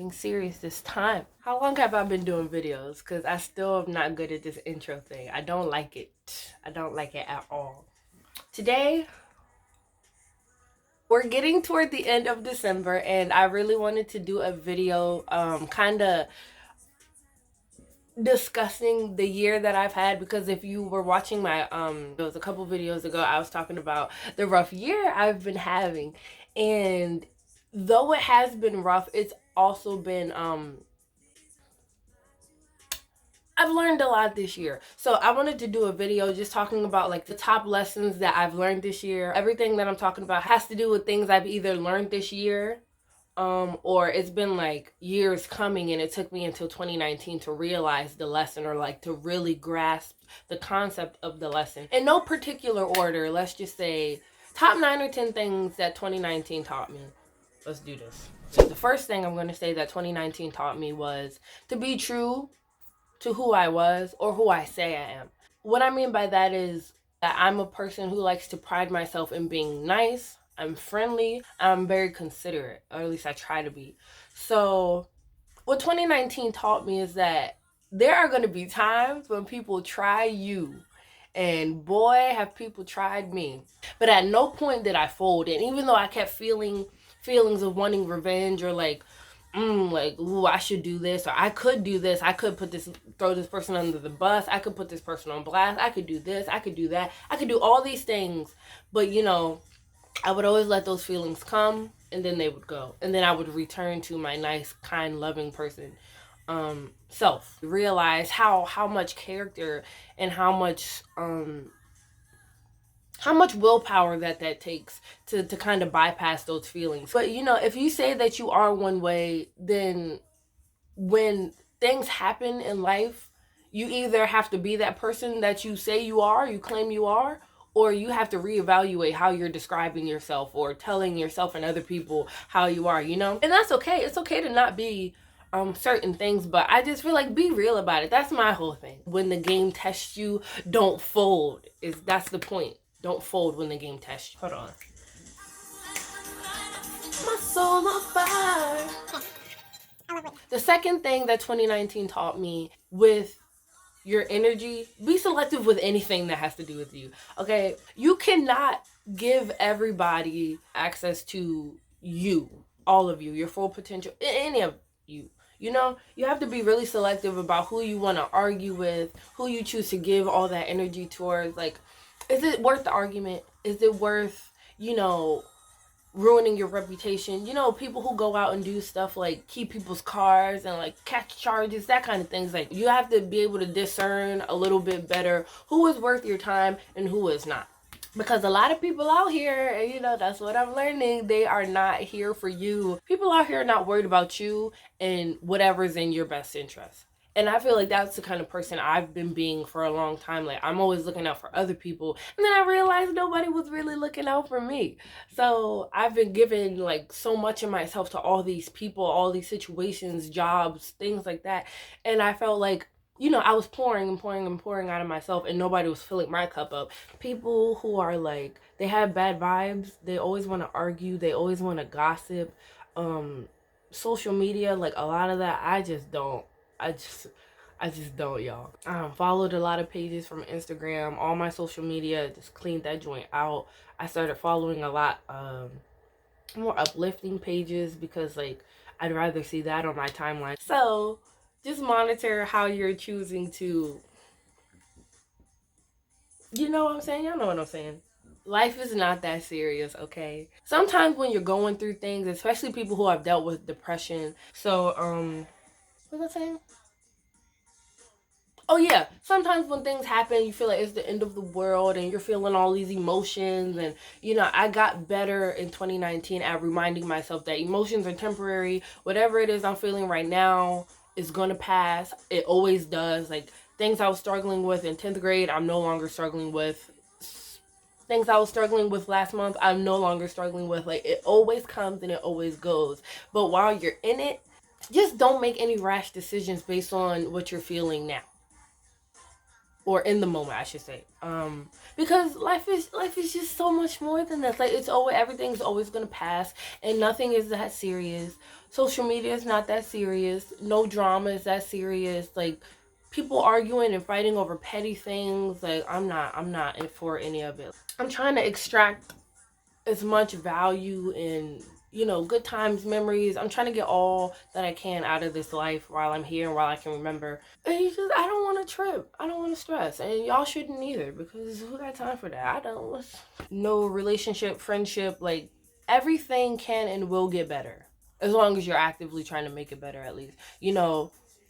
something serious this time. How long have I been doing videos? Because I still am not good at this intro thing. I don't like it. I don't like it at all. Today, we're getting toward the end of December, and I really wanted to do a video kind of discussing the year that I've had, because if you were watching my there was a couple videos ago, I was talking about the rough year I've been having, and though it has been rough, it's also been I've learned a lot this year. So I wanted to do a video just talking about like the top lessons that I've learned this year. Everything that I'm talking about has to do with things I've either learned this year, or it's been like years coming and it took me until 2019 to realize the lesson, or like to really grasp the concept of the lesson. In no particular order, let's just say top 9 or 10 things that 2019 taught me. Let's do this. So the first thing I'm going to say that 2019 taught me was to be true to who I was, or who I say I am. What I mean by that is that I'm a person who likes to pride myself in being nice, I'm friendly, I'm very considerate, or at least I try to be. So what 2019 taught me is that there are going to be times when people try you, and boy, have people tried me. But at no point did I fold. And even though I kept feeling feelings of wanting revenge, or like ooh, I should do this, or I could do this, I could throw this person under the bus, I could put this person on blast, I could do this, I could do that, I could do all these things. But you know, I would always let those feelings come, and then they would go, and then I would return to my nice, kind, loving person self. Realize how much character and how much willpower that takes to kind of bypass those feelings. But you know, if you say that you are one way, then when things happen in life, you either have to be that person that you say you are, you claim you are, or you have to reevaluate how you're describing yourself or telling yourself and other people how you are, you know? And that's okay. It's okay to not be certain things, but I just feel like be real about it. That's my whole thing. When the game tests you, don't fold. That's the point. Don't fold when the game tests you. Hold on. My soul on fire. The second thing that 2019 taught me with your energy, be selective with anything that has to do with you. Okay? You cannot give everybody access to you, all of you, your full potential, any of you. You know, you have to be really selective about who you want to argue with, who you choose to give all that energy towards. Like, is it worth the argument? Is it worth, you know, ruining your reputation? You know, people who go out and do stuff like keep people's cars and like catch charges, that kind of things. Like, you have to be able to discern a little bit better who is worth your time and who is not. Because a lot of people out here, and you know, that's what I'm learning, they are not here for you. People out here are not worried about you and whatever's in your best interest. And I feel like that's the kind of person I've been being for a long time. Like, I'm always looking out for other people. And then I realized nobody was really looking out for me. So I've been giving like so much of myself to all these people, all these situations, jobs, things like that. And I felt like, you know, I was pouring and pouring and pouring out of myself, and nobody was filling my cup up. People who are like, they have bad vibes, they always want to argue, they always want to gossip. Social media, like a lot of that, I just don't, y'all. I followed a lot of pages from Instagram, all my social media, just cleaned that joint out. I started following a lot more uplifting pages, because like I'd rather see that on my timeline. So just monitor how you're choosing to, you know what I'm saying? Y'all know what I'm saying. Life is not that serious, okay? Sometimes when you're going through things, especially people who have dealt with depression. So, what was I saying? Oh yeah, sometimes when things happen, you feel like it's the end of the world and you're feeling all these emotions. And you know, I got better in 2019 at reminding myself that emotions are temporary. Whatever it is I'm feeling right now is gonna pass. It always does. Like, things I was struggling with in 10th grade, I'm no longer struggling with. Things I was struggling with last month, I'm no longer struggling with. Like, it always comes and it always goes. But while you're in it, just don't make any rash decisions based on what you're feeling now. or in the moment, I should say. Because life is just so much more than that. Like, everything's always gonna pass, and nothing is that serious. Social media is not that serious. No drama is that serious. Like, people arguing and fighting over petty things. Like, I'm not in for any of it. I'm trying to extract as much value in, good times, memories. I'm trying to get all that I can out of this life while I'm here and while I can remember. And I don't want to trip. I don't want to stress. And y'all shouldn't either, because who got time for that? I don't. No relationship, friendship, like, everything can and will get better. As long as you're actively trying to make it better, at least.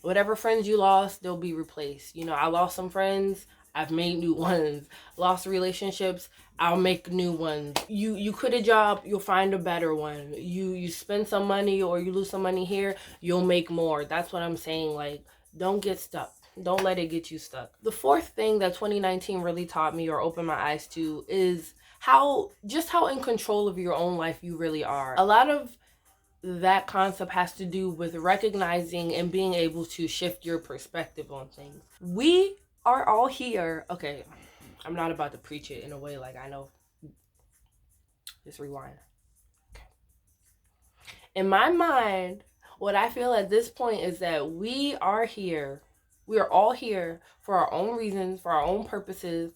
Whatever friends you lost, they'll be replaced. I lost some friends. I've made new ones. Lost relationships, I'll make new ones. You quit a job, you'll find a better one. You spend some money or you lose some money here, you'll make more. That's what I'm saying. Like, don't get stuck. Don't let it get you stuck. The fourth thing that 2019 really taught me or opened my eyes to is how in control of your own life you really are. A lot of that concept has to do with recognizing and being able to shift your perspective on things. We are all here. Okay, I'm not about to preach it in a way like I know. Just rewind. Okay. In my mind, what I feel at this point is that we are here. We are all here for our own reasons, for our own purposes.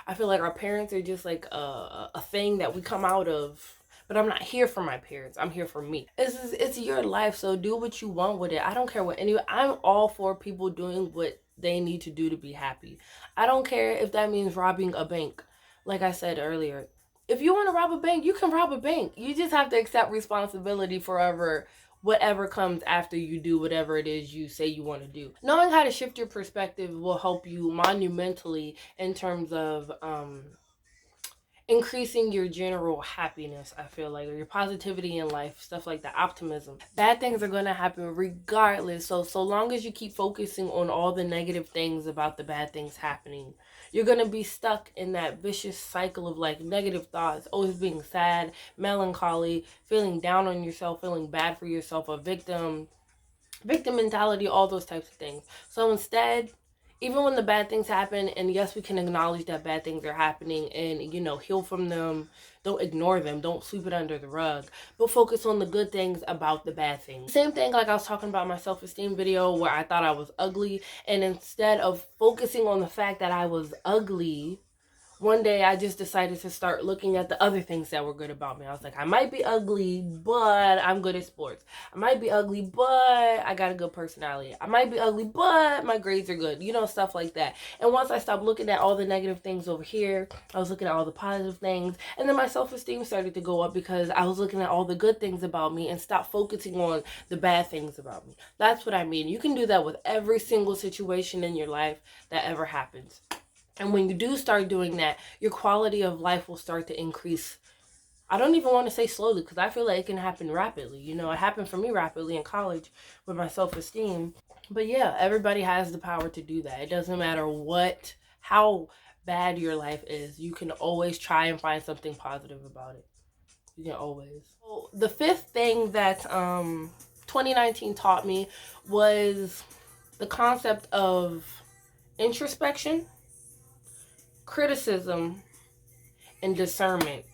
I feel like our parents are just like a thing that we come out of. But I'm not here for my parents. I'm here for me. It's your life, so do what you want with it. I don't care what I'm all for people doing what they need to do to be happy. I don't care if that means robbing a bank. Like I said earlier, if you want to rob a bank, you can rob a bank. You just have to accept responsibility for whatever comes after you do whatever it is you say you want to do. Knowing how to shift your perspective will help you monumentally in terms of increasing your general happiness, I feel like, or your positivity in life, stuff like that, optimism. Bad things are going to happen regardless. So long as you keep focusing on all the negative things about the bad things happening, you're going to be stuck in that vicious cycle of like negative thoughts, always being sad, melancholy, feeling down on yourself, feeling bad for yourself, a victim mentality, all those types of things. So instead, even when the bad things happen, and yes, we can acknowledge that bad things are happening and, heal from them. Don't ignore them. Don't sweep it under the rug. But focus on the good things about the bad things. Same thing like I was talking about my self-esteem video where I thought I was ugly. And instead of focusing on the fact that I was ugly, one day I just decided to start looking at the other things that were good about me. I was like, I might be ugly, but I'm good at sports. I might be ugly, but I got a good personality. I might be ugly, but my grades are good. Stuff like that. And once I stopped looking at all the negative things over here, I was looking at all the positive things. And then my self-esteem started to go up because I was looking at all the good things about me and stopped focusing on the bad things about me. That's what I mean. You can do that with every single situation in your life that ever happens. And when you do start doing that, your quality of life will start to increase. I don't even want to say slowly because I feel like it can happen rapidly. It happened for me rapidly in college with my self-esteem. But yeah, everybody has the power to do that. It doesn't matter how bad your life is. You can always try and find something positive about it. You can always. So the fifth thing that 2019 taught me was the concept of introspection, criticism, and discernment.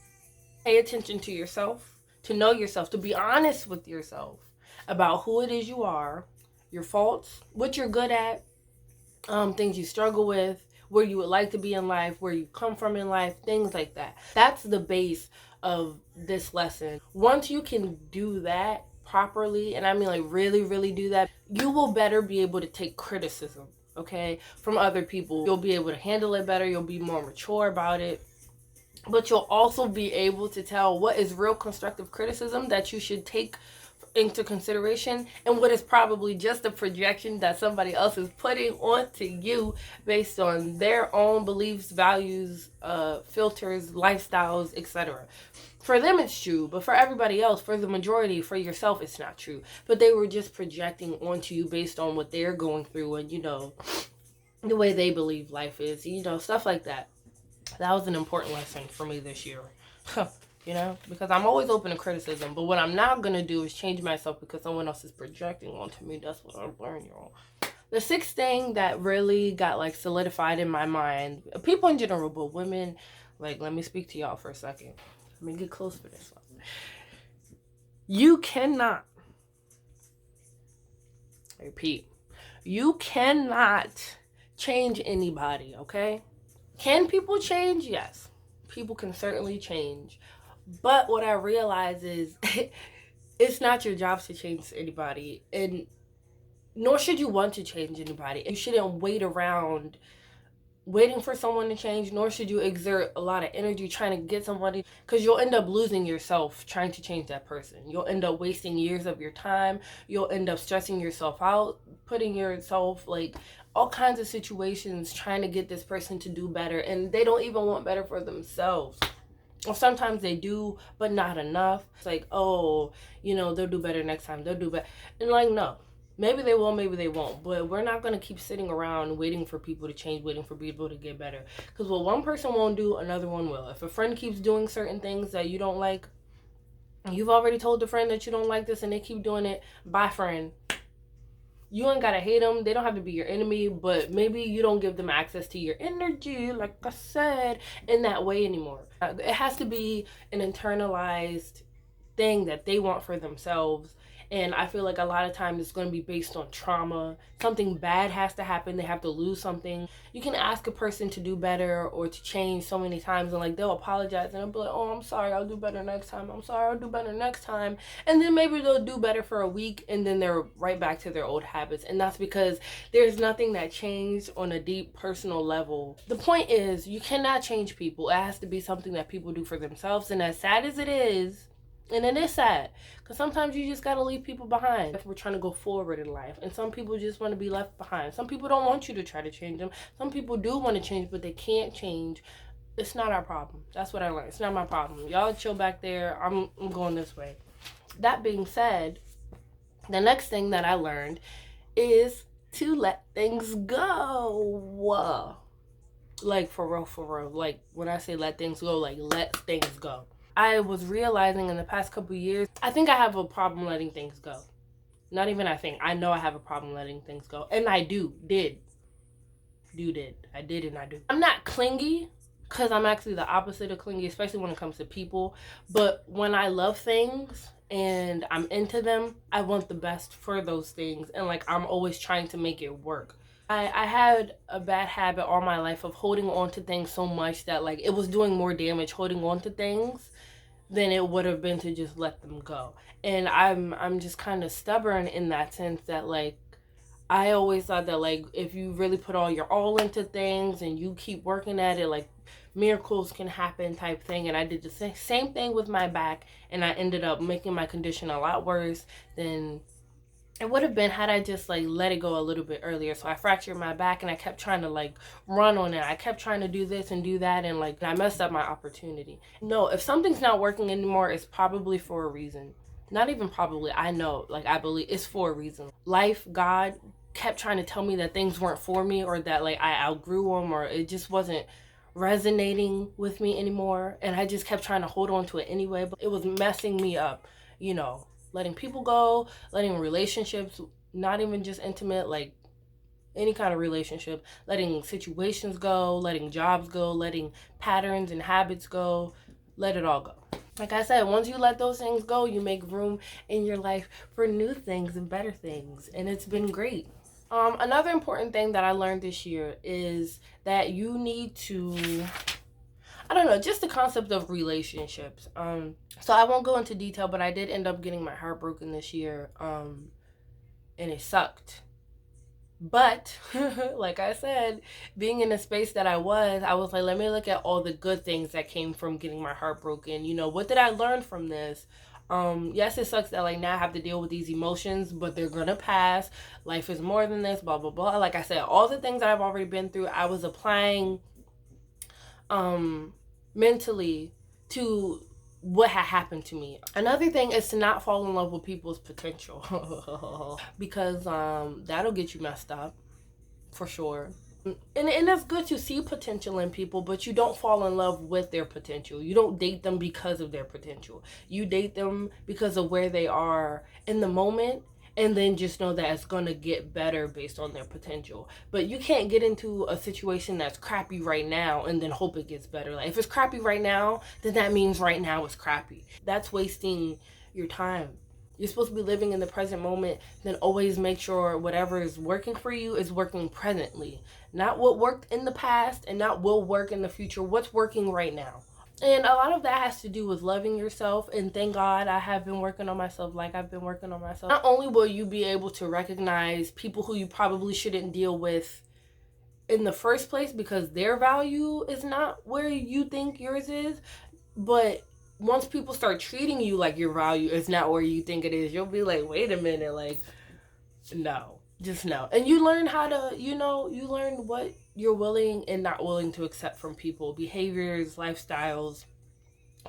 Pay attention to yourself, to know yourself, to be honest with yourself about who it is you are, your faults, what you're good at, things you struggle with, where you would like to be in life, where you come from in life, things like that. That's the base of this lesson. Once you can do that properly, and I mean like really, really do that, you will better be able to take criticism, okay, from other people. You'll be able to handle it better. You'll be more mature about it. But you'll also be able to tell what is real constructive criticism that you should take into consideration and what is probably just a projection that somebody else is putting onto you based on their own beliefs, values, filters, lifestyles, etc. For them it's true, but for everybody else, for the majority, for yourself, it's not true. But they were just projecting onto you based on what they're going through and, the way they believe life is, stuff like that. That was an important lesson for me this year. Because I'm always open to criticism, but what I'm not going to do is change myself because someone else is projecting onto me. That's what I'm learning, y'all. The sixth thing that really got like solidified in my mind, people in general, but women, like, let me speak to y'all for a second. Let me get close for this one. You cannot, I repeat, you cannot change anybody, okay? Can people change? Yes. People can certainly change. But what I realize is it's not your job to change anybody, and nor should you want to change anybody. You shouldn't wait around waiting for someone to change, nor should you exert a lot of energy trying to get somebody, because you'll end up losing yourself trying to change that person. You'll end up wasting years of your time. You'll end up stressing yourself out, putting yourself like all kinds of situations trying to get this person to do better, and they don't even want better for themselves. Or sometimes they do, but not enough. It's like, oh, you know, they'll do better next time. They'll do better. And like, no. Maybe they will, maybe they won't. But we're not going to keep sitting around waiting for people to change, waiting for people to get better. Because what one person won't do, another one will. If a friend keeps doing certain things that you don't like, you've already told the friend that you don't like this and they keep doing it, bye, friend. You ain't gotta hate them. They don't have to be your enemy, but maybe you don't give them access to your energy, like I said, in that way anymore. It has to be an internalized thing that they want for themselves. And I feel like a lot of times it's going to be based on trauma. Something bad has to happen. They have to lose something. You can ask a person to do better or to change so many times, and like they'll apologize and they'll be like, oh, I'm sorry, I'll do better next time. I'm sorry, I'll do better next time. And then maybe they'll do better for a week and then they're right back to their old habits. And that's because there's nothing that changed on a deep personal level. The point is, you cannot change people. It has to be something that people do for themselves. And as sad as it is, and it is sad, because sometimes you just got to leave people behind. We're trying to go forward in life, and some people just want to be left behind. Some people don't want you to try to change them. Some people do want to change, but they can't change. It's not our problem. That's what I learned. It's not my problem. Y'all chill back there. I'm going this way. That being said, the next thing that I learned is to let things go. Like, for real. Like, when I say let things go, like, let things go. I was realizing in the past couple years, I think I have a problem letting things go. Not even I think. I know I have a problem letting things go. And I did. I did and I do. I'm not clingy, because I'm actually the opposite of clingy, especially when it comes to people. But when I love things and I'm into them, I want the best for those things. And like, I'm always trying to make it work. I had a bad habit all my life of holding on to things so much that like it was doing more damage holding on to things than it would have been to just let them go. And I'm just kind of stubborn in that sense that like I always thought that like if you really put all your all into things and you keep working at it, like miracles can happen type thing. And I did the same thing with my back, and I ended up making my condition a lot worse than it would have been had I just like let it go a little bit earlier. So I fractured my back and I kept trying to like run on it. I kept trying to do this and do that, and like I messed up my opportunity. No, if something's not working anymore, it's probably for a reason. Not even probably, I know, like I believe it's for a reason. Life, God kept trying to tell me that things weren't for me, or that like I outgrew them, or it just wasn't resonating with me anymore. And I just kept trying to hold on to it anyway, but it was messing me up, you know. Letting people go, letting relationships, not even just intimate, like any kind of relationship, letting situations go, letting jobs go, letting patterns and habits go, let it all go. Like I said, once you let those things go, you make room in your life for new things and better things, and it's been great. Another important thing that I learned this year is that you need to, I don't know, just the concept of relationships. So I won't go into detail, but I did end up getting my heart broken this year, and it sucked. But like I said, being in the space that I was like, let me look at all the good things that came from getting my heart broken. You know, what did I learn from this? Yes, it sucks that like now I have to deal with these emotions, but they're gonna pass. Life is more than this, blah blah blah. Like I said, all the things that I've already been through, I was applying mentally to what had happened to me. Another thing is to not fall in love with people's potential because that'll get you messed up for sure. And it's good to see potential in people, but you don't fall in love with their potential. You don't date them because of their potential. You date them because of where they are in the moment and then just know that it's going to get better based on their potential. But you can't get into a situation that's crappy right now and then hope it gets better. Like, if it's crappy right now, then that means right now it's crappy. That's wasting your time. You're supposed to be living in the present moment. Then always make sure whatever is working for you is working presently. Not what worked in the past and not will work in the future. What's working right now. And a lot of that has to do with loving yourself. And thank God I have been working on myself like I've been working on myself. Not only will you be able to recognize people who you probably shouldn't deal with in the first place because their value is not where you think yours is, but once people start treating you like your value is not where you think it is, you'll be like, wait a minute, like, no. Just no. And you learn how to, you learn what you're willing and not willing to accept from people, behaviors, lifestyles,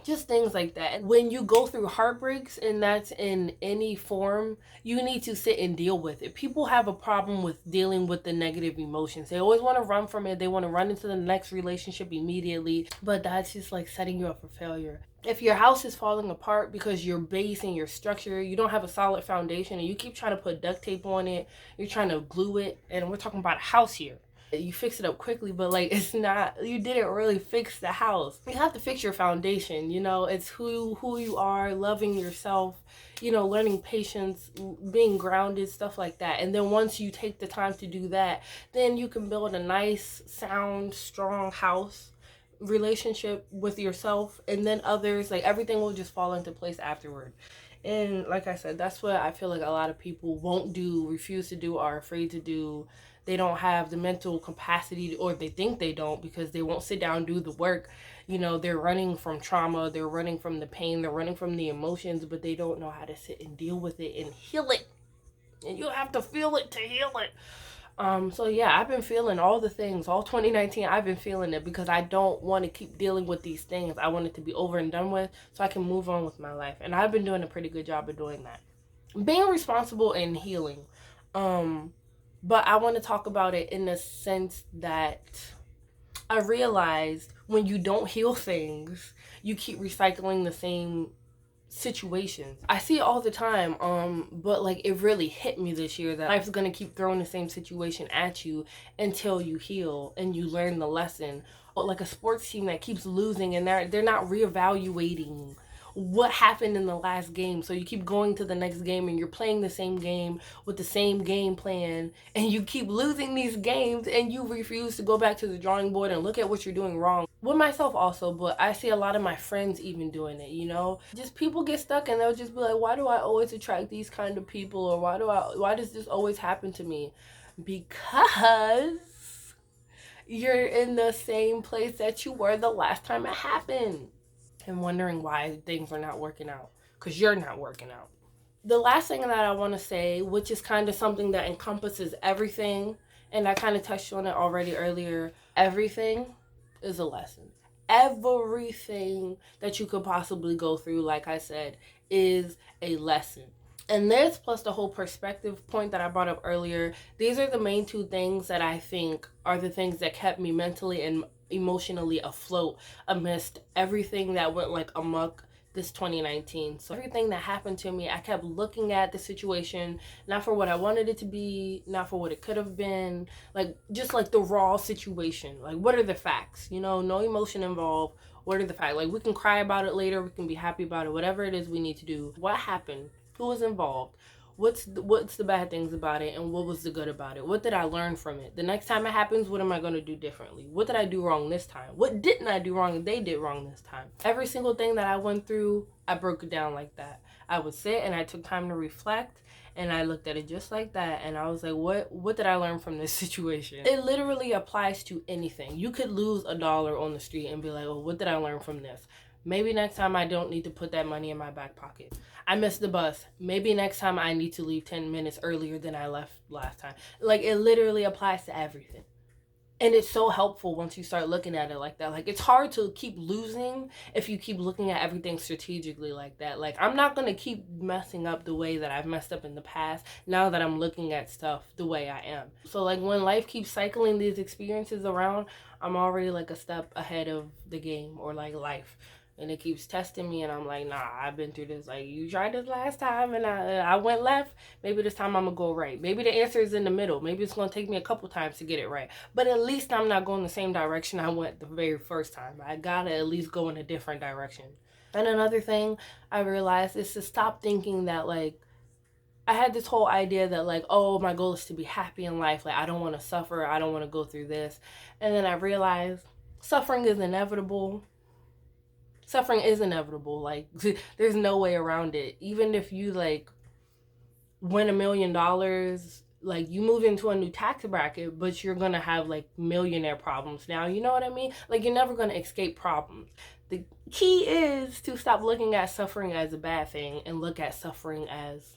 just things like that. When you go through heartbreaks, and that's in any form, you need to sit and deal with it. People have a problem with dealing with the negative emotions. They always want to run from it. They want to run into the next relationship immediately, but that's just like setting you up for failure. If your house is falling apart because your base and your structure, you don't have a solid foundation, and you keep trying to put duct tape on it, you're trying to glue it, and we're talking about a house here. You fix it up quickly, but like, it's not, you didn't really fix the house. You have to fix your foundation. It's who you are, loving yourself, learning patience, being grounded, stuff like that. And then once you take the time to do that, then you can build a nice, sound, strong house relationship with yourself, and then others. Like, everything will just fall into place afterward. And like I said, that's what I feel like a lot of people won't do, refuse to do, are afraid to do. They don't have the mental capacity, or they think they don't, because they won't sit down and do the work. They're running from trauma, they're running from the pain, they're running from the emotions, but they don't know how to sit and deal with it and heal it. And you have to feel it to heal it. So yeah, I've been feeling all the things. All 2019, I've been feeling it, because I don't want to keep dealing with these things. I want it to be over and done with so I can move on with my life. And I've been doing a pretty good job of doing that. Being responsible and healing. But I want to talk about it in the sense that I realized when you don't heal things, you keep recycling the same situations. I see it all the time, but like, it really hit me this year that life's gonna keep throwing the same situation at you until you heal and you learn the lesson. Like a sports team that keeps losing, and they're not reevaluating what happened in the last game, so you keep going to the next game and you're playing the same game with the same game plan, and you keep losing these games, and you refuse to go back to the drawing board and look at what you're doing wrong. With myself also, but I see a lot of my friends even doing it. Just people get stuck, and they'll just be like, why do I always attract these kind of people, or why does this always happen to me? Because you're in the same place that you were the last time it happened, and wondering why things are not working out, because you're not working out. The last thing that I want to say, which is kind of something that encompasses everything, and I kind of touched on it already earlier, everything is a lesson. Everything that you could possibly go through, like I said, is a lesson. And this, plus the whole perspective point that I brought up earlier, these are the main two things that I think are the things that kept me mentally and emotionally afloat amidst everything that went like amok this 2019. So everything that happened to me, I kept looking at the situation, not for what I wanted it to be, not for what it could have been, like just like the raw situation. Like, what are the facts? No emotion involved. What are the facts? Like, we can cry about it later, we can be happy about it, whatever it is we need to do. What happened? Who was involved? What's the bad things about it, and what was the good about it? What did I learn from it? The next time it happens, what am I going to do differently? What did I do wrong this time? What didn't I do wrong and they did wrong this time? Every single thing that I went through, I broke it down like that. I would sit and I took time to reflect, and I looked at it just like that, and I was like, what did I learn from this situation? It literally applies to anything. You could lose $1 on the street and be like, oh, what did I learn from this? Maybe next time I don't need to put that money in my back pocket. I missed the bus. Maybe next time I need to leave 10 minutes earlier than I left last time. Like, it literally applies to everything. And it's so helpful once you start looking at it like that. Like, it's hard to keep losing if you keep looking at everything strategically like that. Like, I'm not going to keep messing up the way that I've messed up in the past now that I'm looking at stuff the way I am. So, like, when life keeps cycling these experiences around, I'm already, like, a step ahead of the game, or, like, life. and it keeps testing me, and I'm like, nah, I've been through this. Like, you tried this last time and I went left. Maybe this time I'm gonna go right. Maybe the answer is in the middle. Maybe it's gonna take me a couple times to get it right, but at least I'm not going the same direction I went the very first time. I gotta at least go in a different direction. And another thing I realized is to stop thinking that, like, I had this whole idea that, like, oh, my goal is to be happy in life. Like, I don't want to suffer. I don't want to go through this. And then I realized suffering is inevitable. Suffering is inevitable. Like, there's no way around it. Even if you, like, win $1 million, like, you move into a new tax bracket, but you're gonna have, like, millionaire problems now. You know what I mean? Like, you're never gonna escape problems. The key is to stop looking at suffering as a bad thing and look at suffering as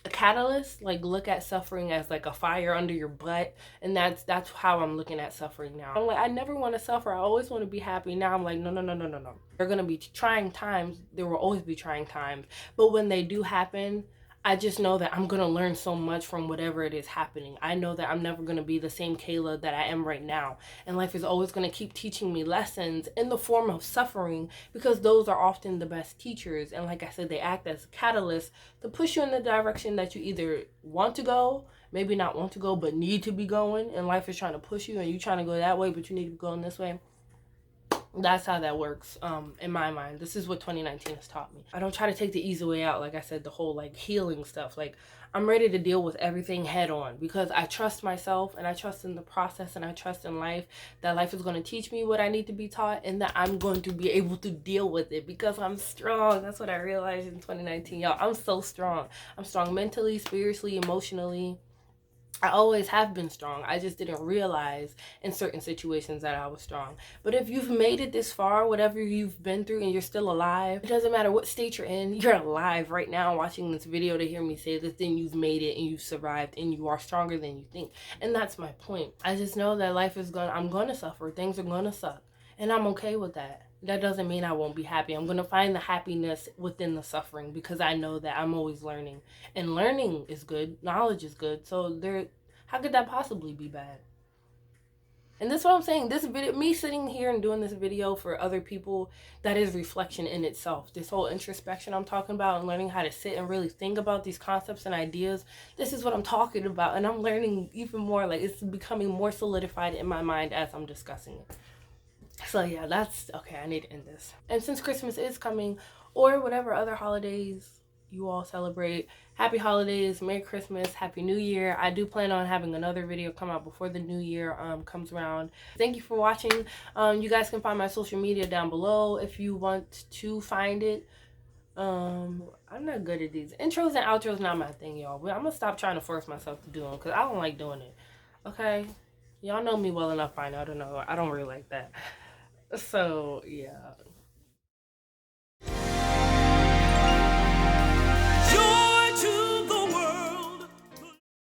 a catalyst. Like, look at suffering as like a fire under your butt. And that's how I'm looking at suffering now. I'm like, I never want to suffer. I always want to be happy. Now I'm like, no. There are gonna be trying times. There will always be trying times, but when they do happen, I just know that I'm gonna learn so much from whatever it is happening. I know that I'm never gonna be the same Kayla that I am right now. And life is always gonna keep teaching me lessons in the form of suffering, because those are often the best teachers. And like I said, they act as catalysts to push you in the direction that you either want to go, maybe not want to go, but need to be going. And life is trying to push you, and you're trying to go that way, but you need to be going this way. That's how that works, in my mind. This is what 2019 has taught me. I don't try to take the easy way out. Like I said, the whole, like, healing stuff. Like, I'm ready to deal with everything head on, because I trust myself, and I trust in the process, and I trust in life, that life is going to teach me what I need to be taught, and that I'm going to be able to deal with it because I'm strong. That's what I realized in 2019, y'all. I'm so strong. I'm strong mentally, spiritually, emotionally. I always have been strong. I just didn't realize in certain situations that I was strong. But if you've made it this far, whatever you've been through, and you're still alive, it doesn't matter what state you're in, you're alive right now watching this video to hear me say this, then you've made it and you've survived and you are stronger than you think. And that's my point. I just know that life is I'm going to suffer. Things are going to suck. And I'm okay with that. That doesn't mean I won't be happy. I'm going to find the happiness within the suffering, because I know that I'm always learning. And learning is good. Knowledge is good. So how could that possibly be bad? And that's what I'm saying. This video, me sitting here and doing this video for other people, that is reflection in itself. This whole introspection I'm talking about, and learning how to sit and really think about these concepts and ideas, this is what I'm talking about. And I'm learning even more. Like, it's becoming more solidified in my mind as I'm discussing it. So yeah, that's okay. I need to end this. And since Christmas is coming, or whatever other holidays you all celebrate, happy holidays, Merry Christmas, Happy New Year. I do plan on having another video come out before the new year comes around. Thank you for watching. You guys can find my social media down below if you want to find it. I'm not good at these intros and outros. Not my thing, y'all. But I'm gonna stop trying to force myself to do them, because I don't like doing it. Okay, y'all know me well enough by now to know I don't really like that. So yeah.